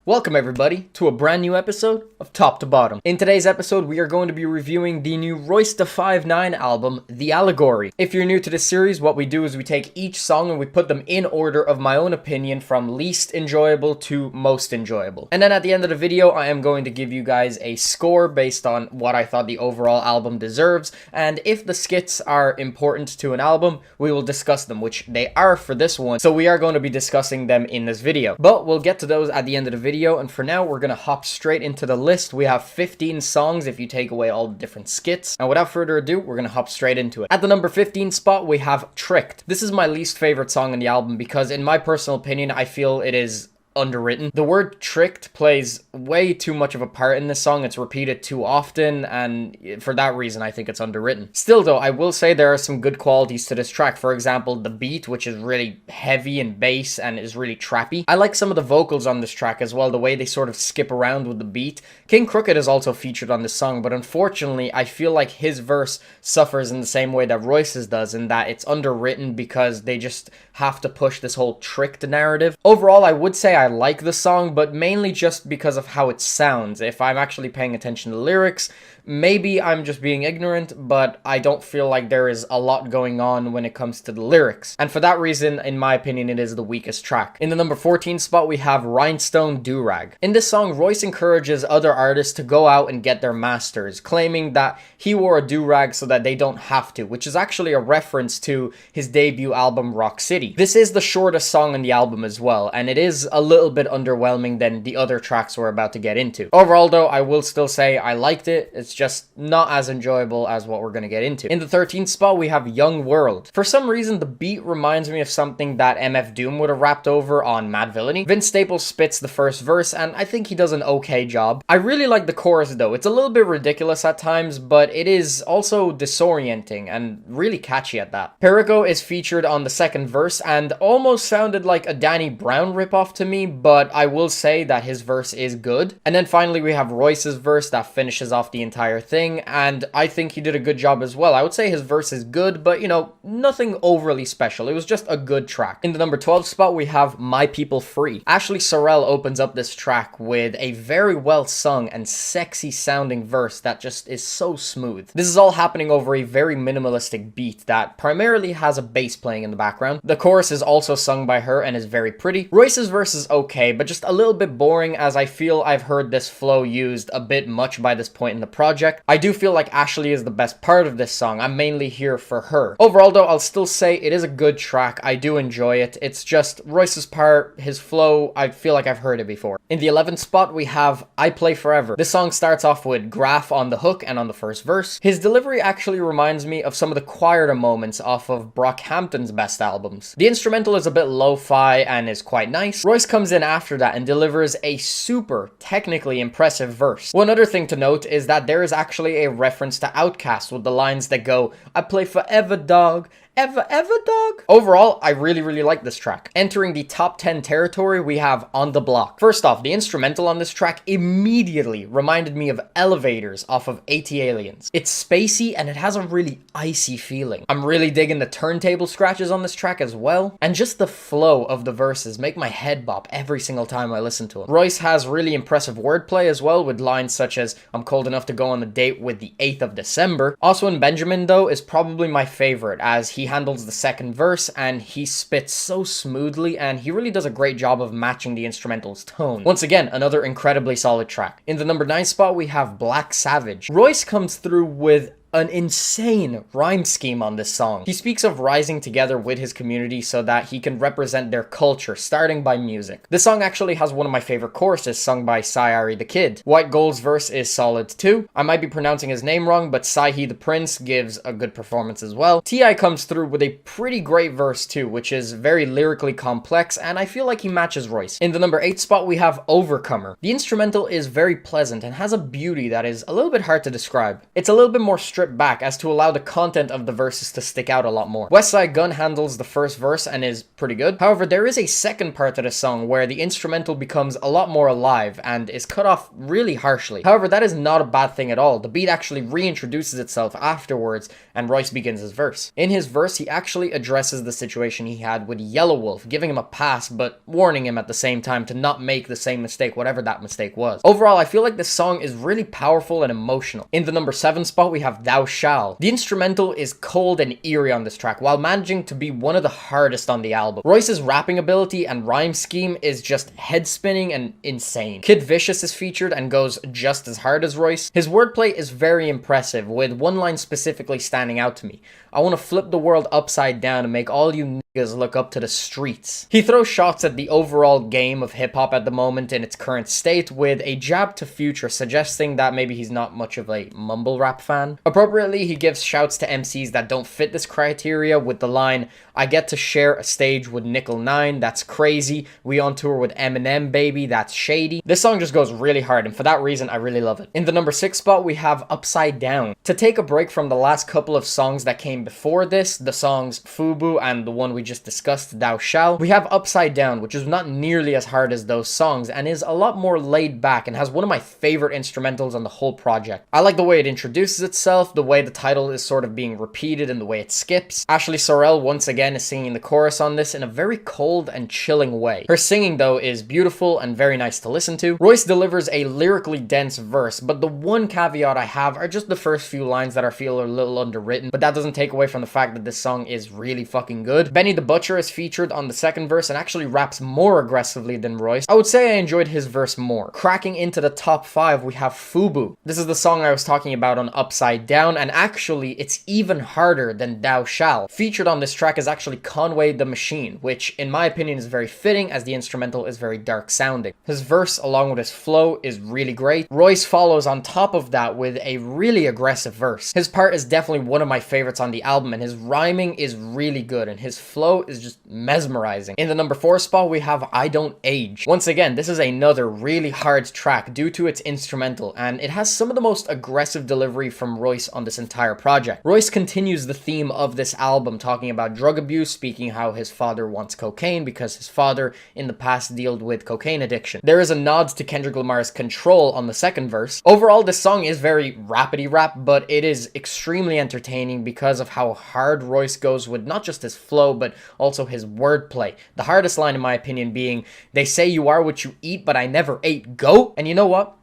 Welcome everybody to a brand new episode of Top to Bottom. In today's episode, we are going to be reviewing the new Royce da 5'9" album, The Allegory. If you're new to this series, what we do is we take each song and we put them in order of my own opinion from least enjoyable to most enjoyable. And then at the end of the video, I am going to give you guys a score based on what I thought the overall album deserves. And if the skits are important to an album, we will discuss them, which they are for this one. So we are going to be discussing them in this video. But we'll get to those at the end of the video. And for now, we're going to hop straight into the list. We have 15 songs if you take away all the different skits. And without further ado, we're going to hop straight into it. At the number 15 spot, we have Tricked. This is my least favorite song in the album because in my personal opinion, I feel it is underwritten. The word tricked plays way too much of a part in this song. It's repeated too often, and for that reason I think it's underwritten. Still though, I will say there are some good qualities to this track. For example, the beat, which is really heavy and bass and is really trappy. I like some of the vocals on this track as well, the way they sort of skip around with the beat. King Crooked is also featured on this song, but unfortunately I feel like his verse suffers in the same way that Royce's does, in that it's underwritten because they just have to push this whole tricked narrative. Overall, I would say I like the song, but mainly just because of how it sounds. If I'm actually paying attention to the lyrics, maybe I'm just being ignorant, but I don't feel like there is a lot going on when it comes to the lyrics. And for that reason, in my opinion, it is the weakest track. In the number 14 spot, we have Rhinestone Durag. In this song, Royce encourages other artists to go out and get their masters, claiming that he wore a durag so that they don't have to, which is actually a reference to his debut album, Rock City. This is the shortest song on the album as well, and it is a little bit underwhelming than the other tracks we're about to get into. Overall though, I will still say I liked it. It's just not as enjoyable as what we're going to get into. In the 13th spot, we have Young World. For some reason, the beat reminds me of something that MF Doom would have rapped over on Mad Villainy. Vince Staples spits the first verse, and I think he does an okay job. I really like the chorus though. It's a little bit ridiculous at times, but it is also disorienting and really catchy at that. Perico is featured on the second verse and almost sounded like a Danny Brown ripoff to me, but I will say that his verse is good. And then finally we have Royce's verse that finishes off the entire thing, and I think he did a good job as well. I would say his verse is good, but you know, nothing overly special. It was just a good track. In the number 12 spot, we have My People Free. Ashley Sorrell opens up this track with a very well sung and sexy sounding verse that just is so smooth. This is all happening over a very minimalistic beat that primarily has a bass playing in the background. The chorus is also sung by her and is very pretty. Royce's verse is okay, but just a little bit boring, as I feel I've heard this flow used a bit much by this point in the project. I do feel like Ashley is the best part of this song. I'm mainly here for her. Overall though, I'll still say it is a good track. I do enjoy it. It's just Royce's part, his flow, I feel like I've heard it before. In the 11th spot, we have I Play Forever. This song starts off with Graph on the hook and on the first verse. His delivery actually reminds me of some of the quieter moments off of Brockhampton's best albums. The instrumental is a bit lo-fi and is quite nice. Royce comes in after that and delivers a super technically impressive verse. One other thing to note is that there is actually a reference to Outkast with the lines that go, I play forever, dog. Ever, dog? Overall, I really like this track. Entering the top 10 territory, we have On the Block. First off, the instrumental on this track immediately reminded me of Elevators off of AT Aliens. It's spacey and it has a really icy feeling. I'm really digging the turntable scratches on this track as well. And just the flow of the verses make my head bop every single time I listen to them. Royce has really impressive wordplay as well, with lines such as, I'm cold enough to go on a date with the 8th of December. Oswin Benjamin though is probably my favorite, as he handles the second verse and he spits so smoothly, and he really does a great job of matching the instrumental's tone. Once again, another incredibly solid track. In the number 9 spot, we have Black Savage. Royce comes through with an insane rhyme scheme on this song. He speaks of rising together with his community so that he can represent their culture, starting by music. This song actually has one of my favorite choruses sung by Sayari the Kid. White Gold's verse is solid too. I might be pronouncing his name wrong, but Sahi the Prince gives a good performance as well. T.I. comes through with a pretty great verse too, which is very lyrically complex, and I feel like he matches Royce. In the number 8 spot, we have Overcomer. The instrumental is very pleasant and has a beauty that is a little bit hard to describe. It's a little bit more stripped back as to allow the content of the verses to stick out a lot more. Westside Gunn handles the first verse and is pretty good. However, there is a second part to the song where the instrumental becomes a lot more alive and is cut off really harshly. However, that is not a bad thing at all. The beat actually reintroduces itself afterwards and Royce begins his verse. In his verse, he actually addresses the situation he had with Yellow Wolf, giving him a pass but warning him at the same time to not make the same mistake, whatever that mistake was. Overall, I feel like this song is really powerful and emotional. In the number 7 spot, we have Thou Shall. The instrumental is cold and eerie on this track, while managing to be one of the hardest on the album. Royce's rapping ability and rhyme scheme is just head-spinning and insane. Kid Vicious is featured and goes just as hard as Royce. His wordplay is very impressive, with one line specifically standing out to me. I want to flip the world upside down and make all you niggas look up to the streets. He throws shots at the overall game of hip-hop at the moment in its current state, with a jab to Future, suggesting that maybe he's not much of a mumble rap fan. Appropriately, he gives shouts to MCs that don't fit this criteria with the line, I get to share a stage with Nickel 9, that's crazy. We on tour with Eminem, baby, that's shady. This song just goes really hard, and for that reason, I really love it. In the number 6 spot, we have Upside Down. To take a break from the last couple of songs that came before this, the songs Fubu and the one we just discussed, Thou Shall, we have Upside Down, which is not nearly as hard as those songs and is a lot more laid back and has one of my favorite instrumentals on the whole project. I like the way it introduces itself, the way the title is sort of being repeated and the way it skips. Ashley Sorrell once again is singing the chorus on this in a very cold and chilling way. Her singing though is beautiful and very nice to listen to. Royce delivers a lyrically dense verse, but the one caveat I have are just the first few lines that I feel are a little underwritten, but that doesn't take away from the fact that this song is really fucking good. Benny the Butcher is featured on the second verse and actually raps more aggressively than Royce. I would say I enjoyed his verse more. Cracking into the top 5, we have Fubu. This is the song I was talking about on Upside Down, and actually it's even harder than Thou Shall. Featured on this track is actually Conway the Machine, which in my opinion is very fitting as the instrumental is very dark sounding. His verse along with his flow is really great. Royce follows on top of that with a really aggressive verse. His part is definitely one of my favorites on the album and his rhyming is really good and his flow is just mesmerizing. In the number 4 spot we have I Don't Age. Once again, this is another really hard track due to its instrumental and it has some of the most aggressive delivery from Royce on this entire project. Royce continues the theme of this album talking about drug abuse, speaking how his father wants cocaine because his father in the past dealt with cocaine addiction. There is a nod to Kendrick Lamar's Control on the second verse. Overall, this song is very rapidy rap, but it is extremely entertaining because of how hard Royce goes with not just his flow, but also his wordplay. The hardest line in my opinion being, they say you are what you eat, but I never ate goat. And you know what?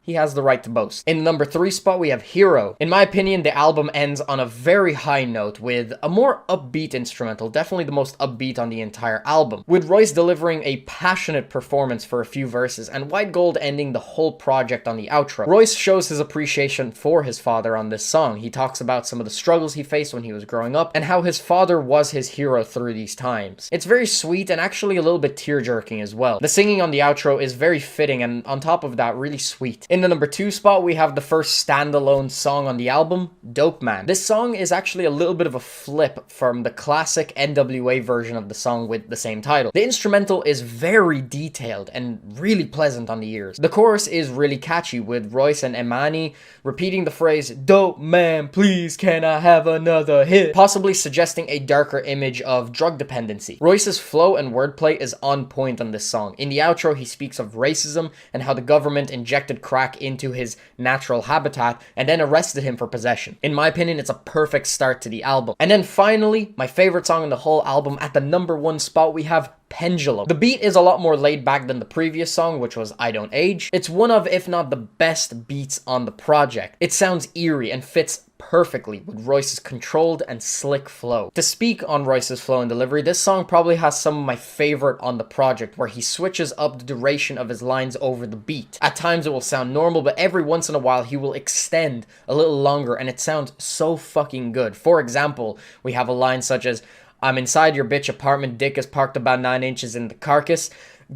He has the right to boast. In the number 3 spot, we have Hero. In my opinion, the album ends on a very high note with a more upbeat instrumental, definitely the most upbeat on the entire album, with Royce delivering a passionate performance for a few verses and White Gold ending the whole project on the outro. Royce shows his appreciation for his father on this song. He talks about some of the struggles he faced when he was growing up and how his father was his hero through these times. It's very sweet and actually a little bit tear-jerking as well. The singing on the outro is very fitting and on top of that, really sweet. In the number 2 spot, we have the first standalone song on the album, Dope Man. This song is actually a little bit of a flip from the classic NWA version of the song with the same title. The instrumental is very detailed and really pleasant on the ears. The chorus is really catchy with Royce and Imani repeating the phrase, Dope Man, please can I have another hit? Possibly suggesting a darker image of drug dependency. Royce's flow and wordplay is on point on this song. In the outro, he speaks of racism and how the government injected crack into his natural habitat and then arrested him for possession. In my opinion, it's a perfect start to the album. And then finally, my favorite song in the whole album, at the number 1 spot, we have Pendulum. The beat is a lot more laid back than the previous song, which was I Don't Age. It's one of, if not the best beats on the project. It sounds eerie and fits perfectly with Royce's controlled and slick flow. To speak on Royce's flow and delivery, this song probably has some of my favorite on the project, where he switches up the duration of his lines over the beat. At times it will sound normal, but every once in a while he will extend a little longer and it sounds so fucking good. For example, we have a line such as, I'm inside your bitch apartment, dick is parked about 9 inches in the carcass.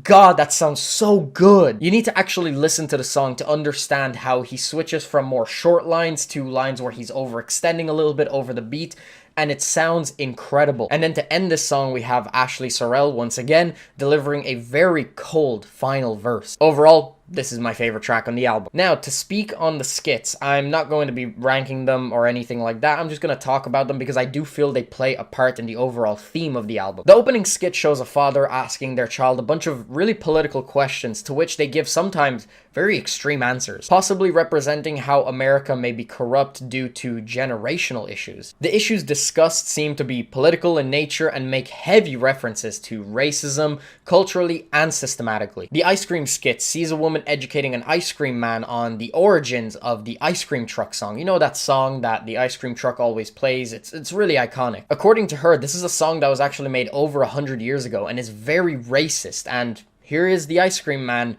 God, that sounds so good. You need to actually listen to the song to understand how he switches from more short lines to lines where he's overextending a little bit over the beat, and it sounds incredible. And then to end this song, we have Ashley Sorrell once again delivering a very cold final verse. Overall, this is my favorite track on the album. Now, to speak on the skits, I'm not going to be ranking them or anything like that. I'm just going to talk about them because I do feel they play a part in the overall theme of the album. The opening skit shows a father asking their child a bunch of really political questions to which they give sometimes very extreme answers, possibly representing how America may be corrupt due to generational issues. The issues discussed seem to be political in nature and make heavy references to racism, culturally and systematically. The ice cream skit sees a woman educating an ice cream man on the origins of the ice cream truck song. You know that song that the ice cream truck always plays? It's really iconic. According to her, this is a song that was actually made over 100 years ago and is very racist, and here is the ice cream man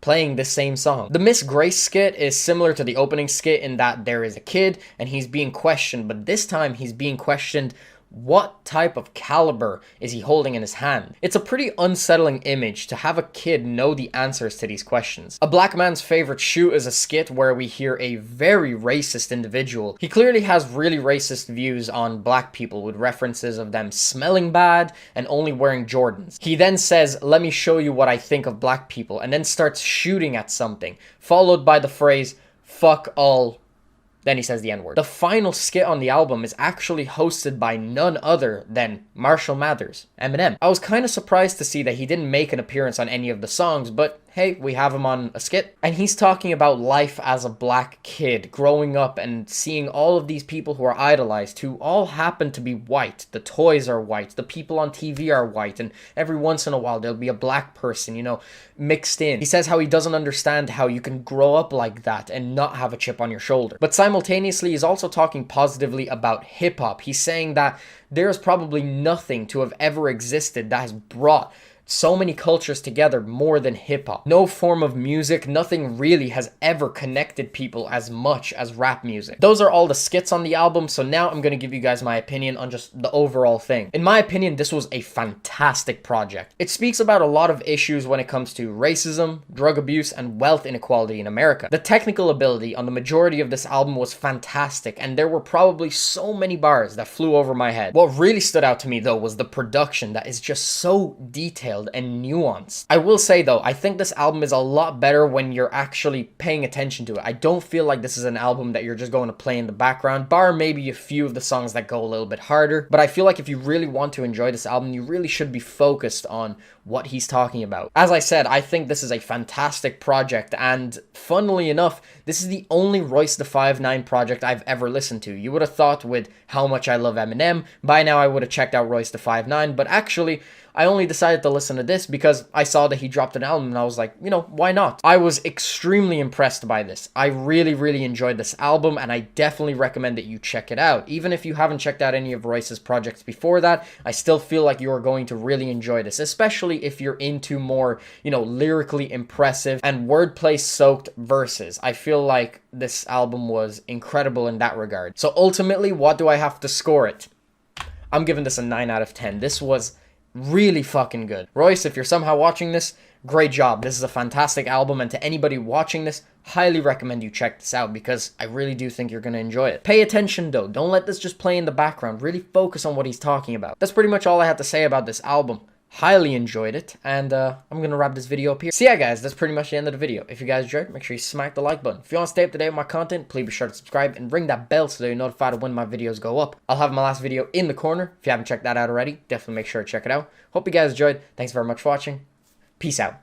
playing the same song. The Miss Grace skit is similar to the opening skit in that there is a kid and he's being questioned, but this time he's being questioned what type of caliber is he holding in his hand. It's a pretty unsettling image to have a kid know the answers to these questions. A Black Man's Favorite Shoe is a skit where we hear a very racist individual. He clearly has really racist views on black people with references of them smelling bad and only wearing Jordans. He then says, "Let me show you what I think of black people," and then starts shooting at something, followed by the phrase, "fuck all." Then he says the N-word. The final skit on the album is actually hosted by none other than Marshall Mathers, Eminem. I was kind of surprised to see that he didn't make an appearance on any of the songs, but hey, we have him on a skit. And he's talking about life as a black kid, growing up and seeing all of these people who are idolized, who all happen to be white. The toys are white, the people on TV are white, and every once in a while there'll be a black person, you know, mixed in. He says how he doesn't understand how you can grow up like that and not have a chip on your shoulder. But simultaneously, he's also talking positively about hip-hop. He's saying that there's probably nothing to have ever existed that has brought so many cultures together more than hip-hop. No form of music, nothing really has ever connected people as much as rap music. Those are all the skits on the album, so now I'm going to give you guys my opinion on just the overall thing. In my opinion, this was a fantastic project. It speaks about a lot of issues when it comes to racism, drug abuse, and wealth inequality in America. The technical ability on the majority of this album was fantastic, and there were probably so many bars that flew over my head. What really stood out to me though was the production that is just so detailed and nuanced. I will say though, I think this album is a lot better when you're actually paying attention to it. I don't feel like this is an album that you're just going to play in the background, bar maybe a few of the songs that go a little bit harder, but I feel like if you really want to enjoy this album, you really should be focused on what he's talking about. As I said, I think this is a fantastic project, and funnily enough, this is the only Royce da 5'9" project I've ever listened to. You would have thought with how much I love Eminem, by now I would have checked out Royce da 5'9", but actually, I only decided to listen to this because I saw that he dropped an album and I was like, you know, why not? I was extremely impressed by this. I really enjoyed this album, and I definitely recommend that you check it out. Even if you haven't checked out any of Royce's projects before that, I still feel like you are going to really enjoy this, especially if you're into more, you know, lyrically impressive and wordplay soaked verses. I feel like this album was incredible in that regard. So ultimately, what do I have to score it? I'm giving this a 9 out of 10. This was really fucking good. Royce, if you're somehow watching this, great job. This is a fantastic album, and to anybody watching this, highly recommend you check this out because I really do think you're going to enjoy it. Pay attention though. Don't let this just play in the background. Really focus on what he's talking about. That's pretty much all I had to say about this album. Highly enjoyed it, and I'm gonna wrap this video up here. So yeah guys, that's pretty much the end of the video. If you guys enjoyed, make sure you smack the like button. If you want to stay up to date with my content, please be sure to subscribe and ring that bell so that you're notified of when my videos go up. I'll have my last video in the corner. If you haven't checked that out already, definitely make sure to check it out. Hope you guys enjoyed. Thanks very much for watching. Peace out.